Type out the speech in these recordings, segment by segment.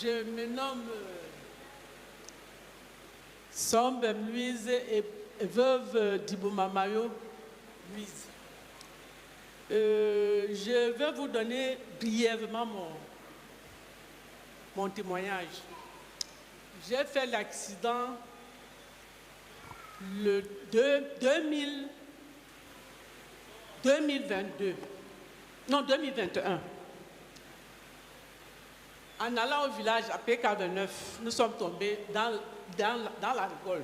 Je me nomme Sombe Louise et veuve d'Ibomamayo Louise. Je vais vous donner brièvement mon témoignage. J'ai fait l'accident le 2021. En allant au village à PK29, nous sommes tombés dans la rigole.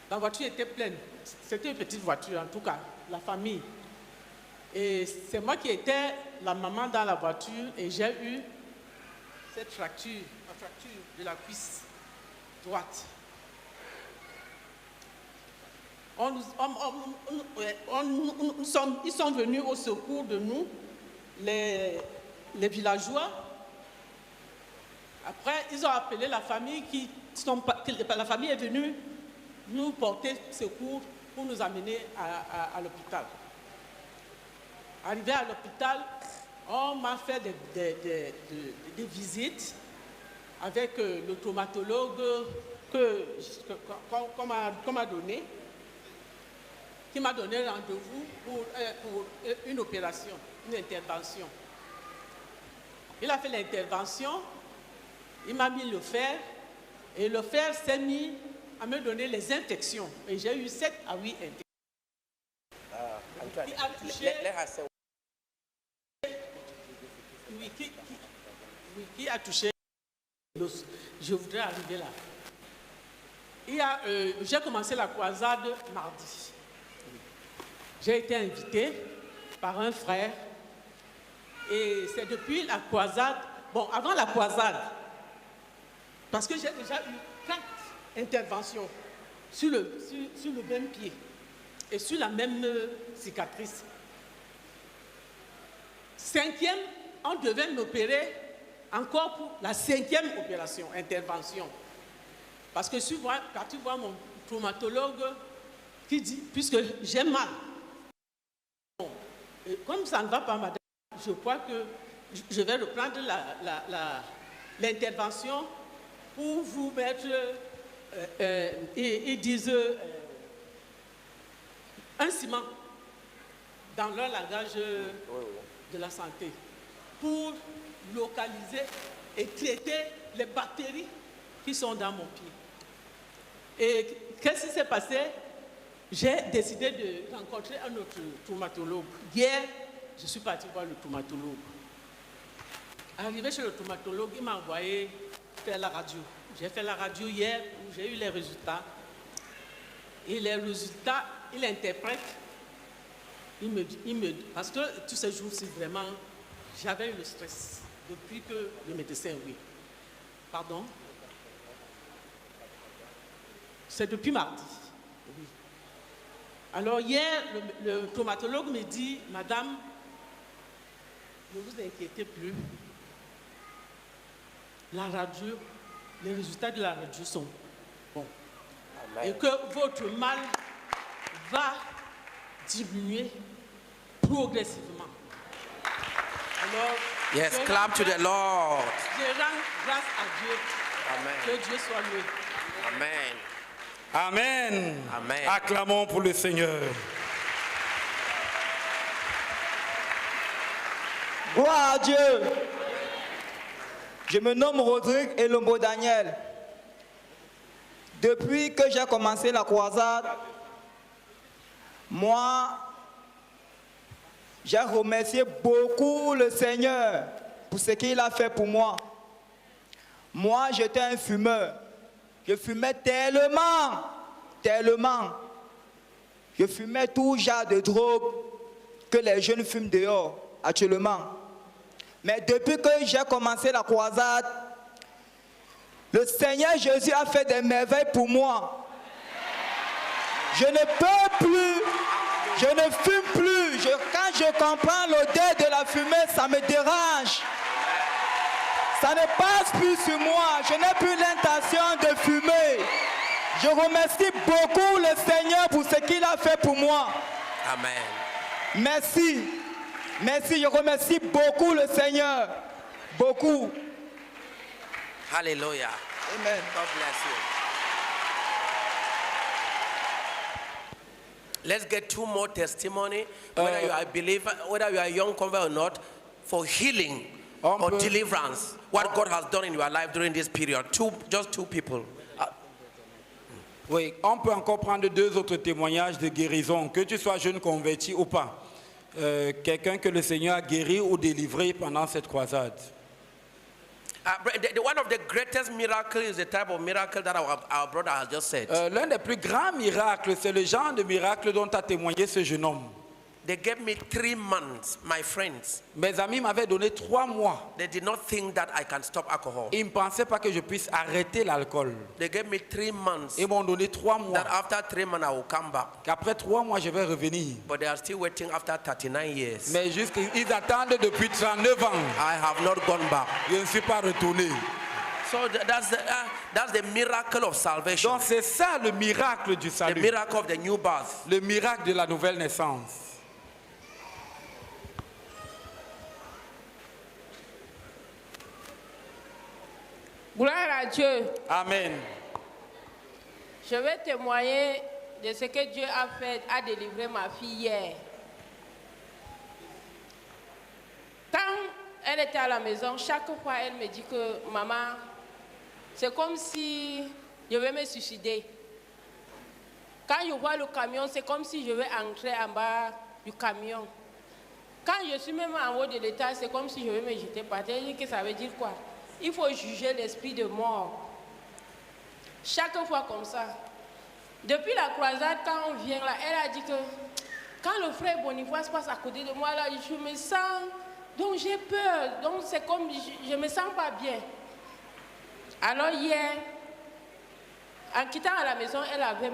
La voiture était pleine. C'était une petite voiture, en tout cas, la famille. Et c'est moi qui étais la maman dans la voiture et j'ai eu cette fracture, la fracture de la cuisse droite. Ils sont venus au secours de nous, les villageois. Après, ils ont appelé la famille la famille est venue nous porter secours pour nous amener à l'hôpital. Arrivé à l'hôpital, on m'a fait des visites avec le traumatologue qu'on m'a donné, qui m'a donné rendez-vous pour une opération, une intervention. Il a fait l'intervention, il m'a mis le fer, et le fer s'est mis à me donner les infections. Et j'ai eu 7 à 8 infections. Qui a touché l'os. Je voudrais arriver là. J'ai commencé la croisade mardi. J'ai été invité par un frère. Et c'est depuis la croisade, bon, avant la croisade, parce que j'ai déjà eu 4 interventions sur le même pied et sur la même cicatrice. 5e, on devait m'opérer encore pour la 5e opération, intervention. Parce que quand tu vois mon traumatologue qui dit, puisque j'ai mal, bon, comme ça ne va pas, madame, je crois que je vais reprendre l'intervention pour vous mettre, ils disent, un ciment dans leur langage de la santé pour localiser et traiter les bactéries qui sont dans mon pied. Et qu'est-ce qui s'est passé? J'ai décidé de rencontrer un autre traumatologue. Hier, je suis parti voir le traumatologue. Arrivé chez le traumatologue, il m'a envoyé faire la radio. J'ai fait la radio hier où j'ai eu les résultats. Et les résultats, il interprète. Il me dit, parce que tous ces jours-ci, vraiment, j'avais eu le stress depuis que le médecin, oui. Pardon? C'est depuis mardi. Oui. Alors hier, le traumatologue me dit, madame, ne vous inquiétez plus. La radio, les résultats de la radio sont bons. Amen. Et que votre mal va diminuer progressivement. Alors, yes, clap to the Lord. Je rends grâce à Dieu. Amen. Que Dieu soit loué. Amen. Amen. Amen. Acclamons pour le Seigneur. Gloire à Dieu. Je me nomme Rodrigue Elombo Daniel. Depuis que j'ai commencé la croisade, moi, j'ai remercié beaucoup le Seigneur pour ce qu'il a fait pour moi. Moi, j'étais un fumeur. Je fumais tellement. Je fumais tout genre de drogue que les jeunes fument dehors actuellement. Mais depuis que j'ai commencé la croisade, le Seigneur Jésus a fait des merveilles pour moi. Je ne peux plus, je ne fume plus. Quand je comprends l'odeur de la fumée, ça me dérange. Ça ne passe plus sur moi. Je n'ai plus l'intention de fumer. Je remercie beaucoup le Seigneur pour ce qu'il a fait pour moi. Amen. Merci. Merci, je remercie beaucoup le Seigneur. Beaucoup. Hallelujah. Amen. God bless you. Let's get 2 more testimony, whether you are a believer, whether you are a young convert or not, for healing or deliverance. What God has done in your life during this period. Just two people. Oui, on peut encore prendre 2 autres témoignages de guérison, que tu sois jeune converti ou pas. Quelqu'un que le Seigneur a guéri ou délivré pendant cette croisade. One of the greatest miracles is the type of miracle that our brother has just said. L'un des plus grands miracles, c'est le genre de miracle dont a témoigné ce jeune homme. They gave me 3 months, my friends. Mes amis m'avaient donné 3 mois. They did not think that I can stop alcohol. Ils ne pensaient pas que je puisse arrêter l'alcool. They gave me 3 months. Ils m'ont donné 3 mois. That after 3 months I will come back. Qu'après 3 mois, je vais revenir. But they are still waiting after 39 years. Mais ils attendent depuis 39 ans. I have not gone back. Je ne suis pas retourné. So that's the miracle of salvation. Donc c'est ça le miracle du The salut. miracle of the new birth. Le miracle de la nouvelle naissance. Gloire à Dieu. Amen. Je vais témoigner de ce que Dieu a fait, a délivré ma fille hier. Quand elle était à la maison, chaque fois elle me dit que maman, c'est comme si je vais me suicider. Quand je vois le camion, c'est comme si je vais entrer en bas du camion. Quand je suis même en haut de l'étage, c'est comme si je vais me jeter par terre. Je dis que ça veut dire quoi? Il faut juger l'esprit de mort. Chaque fois comme ça. Depuis la croisade, quand on vient là, elle a dit que quand le frère Boniface passe à côté de moi, là, je me sens, donc j'ai peur. Donc c'est comme, je ne me sens pas bien. Alors hier, en quittant à la maison, elle avait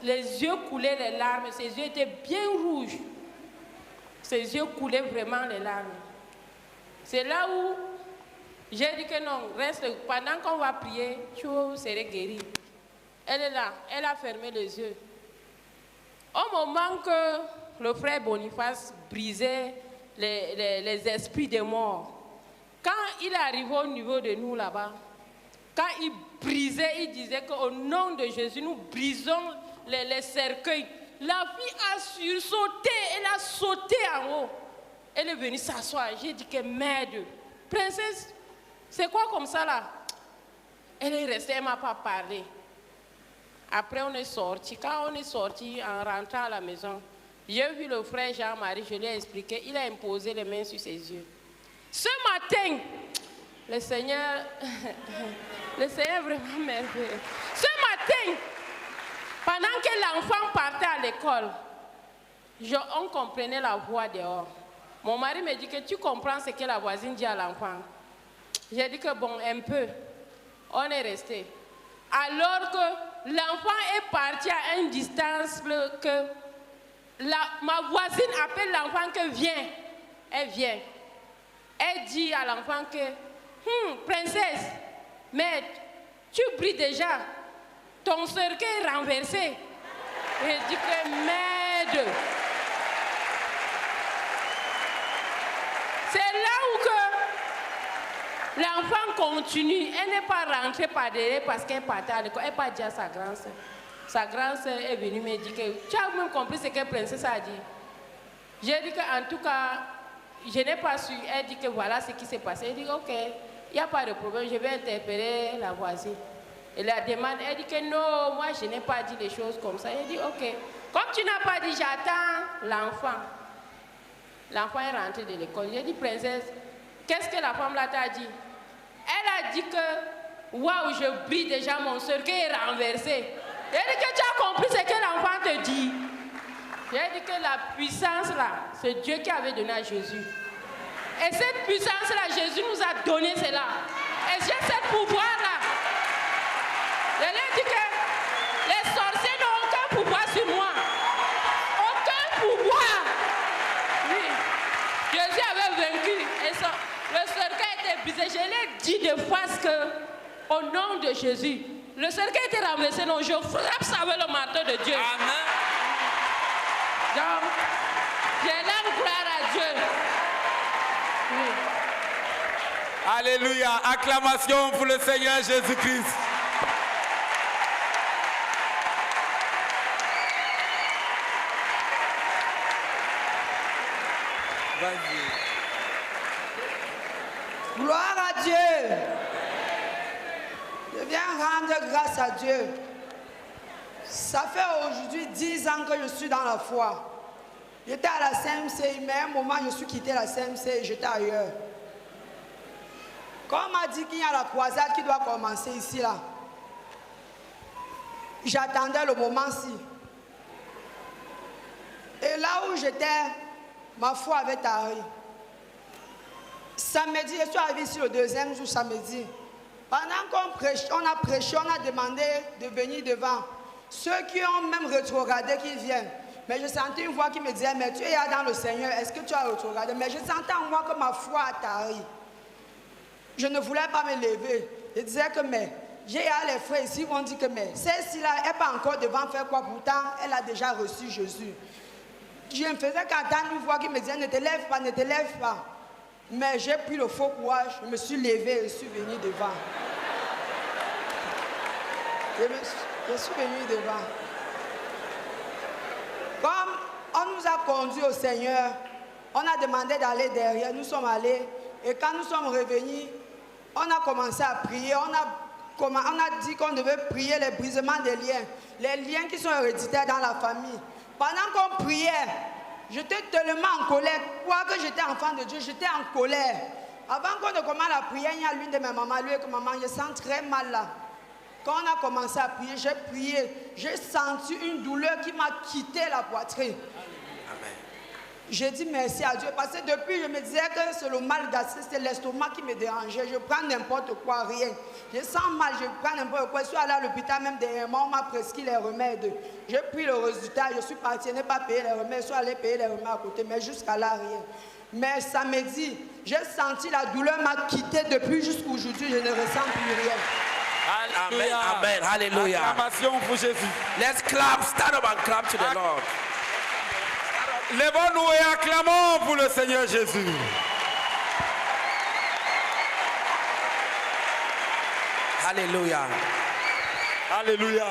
les yeux coulaient les larmes. Ses yeux étaient bien rouges. Ses yeux coulaient vraiment les larmes. C'est là où j'ai dit que non, reste, pendant qu'on va prier, tu seras guéri. Elle est là, elle a fermé les yeux. Au moment que le frère Boniface brisait les esprits des morts, quand il est arrivé au niveau de nous là-bas, quand il brisait, il disait qu'au nom de Jésus, nous brisons les cercueils. La fille a sursauté, elle a sauté en haut. Elle est venue s'asseoir. J'ai dit que merde, princesse, c'est quoi comme ça là? Elle est restée, elle ne m'a pas parlé. Après on est sorti. Quand on est sorti en rentrant à la maison, j'ai vu le frère Jean-Marie, je lui ai expliqué, il a imposé les mains sur ses yeux. Ce matin, le Seigneur est vraiment merveilleux. Ce matin, pendant que l'enfant partait à l'école, on comprenait la voix dehors. Mon mari me dit que tu comprends ce que la voisine dit à l'enfant. J'ai dit que bon, un peu. On est resté. Alors que l'enfant est parti à une distance que ma voisine appelle l'enfant que viens. Elle vient. Elle dit à l'enfant que, princesse, mais tu brilles déjà. Ton cercueil est renversé. Et dit que merde. C'est là où que l'enfant continue. Elle n'est pas rentrée par derrière parce qu'elle partait à l'école. Elle n'a pas dit à sa grande soeur. Sa grande soeur est venue me dire que tu as même compris ce que la princesse a dit. J'ai dit qu'en tout cas, je n'ai pas su. Elle dit que voilà ce qui s'est passé. Elle dit ok, il n'y a pas de problème, je vais interpeller la voisine. Elle la demande, elle dit que non, moi je n'ai pas dit les choses comme ça. Elle dit ok, comme tu n'as pas dit, j'attends l'enfant. L'enfant est rentré de l'école. J'ai dit princesse, qu'est-ce que la femme là t'a dit? Elle a dit que waouh, je brille déjà, mon cercueil est renversé. Elle dit que tu as compris ce que l'enfant te dit. J'ai dit que la puissance là, c'est Dieu qui avait donné à Jésus. Et cette puissance là, Jésus nous a donné cela. Et j'ai ce pouvoir là. Je lui ai dit que les sorciers n'ont aucun pouvoir sur moi. Aucun pouvoir. Oui. Jésus avait vaincu. Et le cercueil était brisé. Je l'ai dit de face que, au nom de Jésus, le cercueil était renversé. Non, je frappe ça avec le marteau de Dieu. Amen. Donc, je l'aime, gloire à Dieu. Oui. Alléluia. Acclamation pour le Seigneur Jésus-Christ. Vas-y. Gloire à Dieu. Je viens rendre grâce à Dieu. Ça fait aujourd'hui 10 ans que je suis dans la foi. J'étais à la CMC, mais à un moment, je suis quitté la CMC et j'étais ailleurs. Quand on m'a dit qu'il y a la croisade qui doit commencer ici, là, j'attendais le moment-ci. Et là où j'étais, ma foi avait tari. Samedi, je suis arrivé ici le deuxième jour, samedi. Pendant qu'on prêche, on a prêché, on a demandé de venir devant. Ceux qui ont même rétrogradé, qui viennent. Mais je sentais une voix qui me disait, mais tu es là dans le Seigneur, est-ce que tu as rétrogradé? Mais je sentais en moi que ma foi a tari. Je ne voulais pas me lever. Je disais que, mais, j'ai les frères ici qui vont dire que, mais, celle-ci-là, elle n'est pas encore devant faire quoi? Pourtant, elle a déjà reçu Jésus. Je me faisais qu'entendre une voix qui me disait, ne te lève pas, ne te lève pas. Mais j'ai pris le faux courage, je me suis levé et je suis venu devant. Je suis venu devant. Comme on nous a conduits au Seigneur, on a demandé d'aller derrière, nous sommes allés. Et quand nous sommes revenus, on a commencé à prier. On a dit qu'on devait prier les brisements des liens. Les liens qui sont héréditaires dans la famille. Pendant qu'on priait, j'étais tellement en colère. Quoique j'étais enfant de Dieu, j'étais en colère. Avant qu'on ne commence la prière, il y a l'une de mes mamans, lui et que maman, je sens très mal là. Quand on a commencé à prier, j'ai prié. J'ai senti une douleur qui m'a quitté la poitrine. J'ai dit merci à Dieu parce que depuis je me disais que c'est le mal gastrique, c'est l'estomac qui me dérangeait. Je prends n'importe quoi, rien. Je sens mal, je prends n'importe quoi. Je suis allé à l'hôpital même dernièrement, on m'a prescrit les remèdes. J'ai pris le résultat, je suis parti, je n'ai pas payé les remèdes, je suis allé payer les remèdes à côté, mais jusqu'à là, rien. Mais samedi, j'ai senti la douleur m'a quitté depuis jusqu'à aujourd'hui, je ne ressens plus rien. Amen, amen, hallelujah. Acclamation pour Jésus. Let's clap, stand up and clap to the Lord. Lèvons-nous et acclamons pour le Seigneur Jésus. Hallelujah. Alléluia.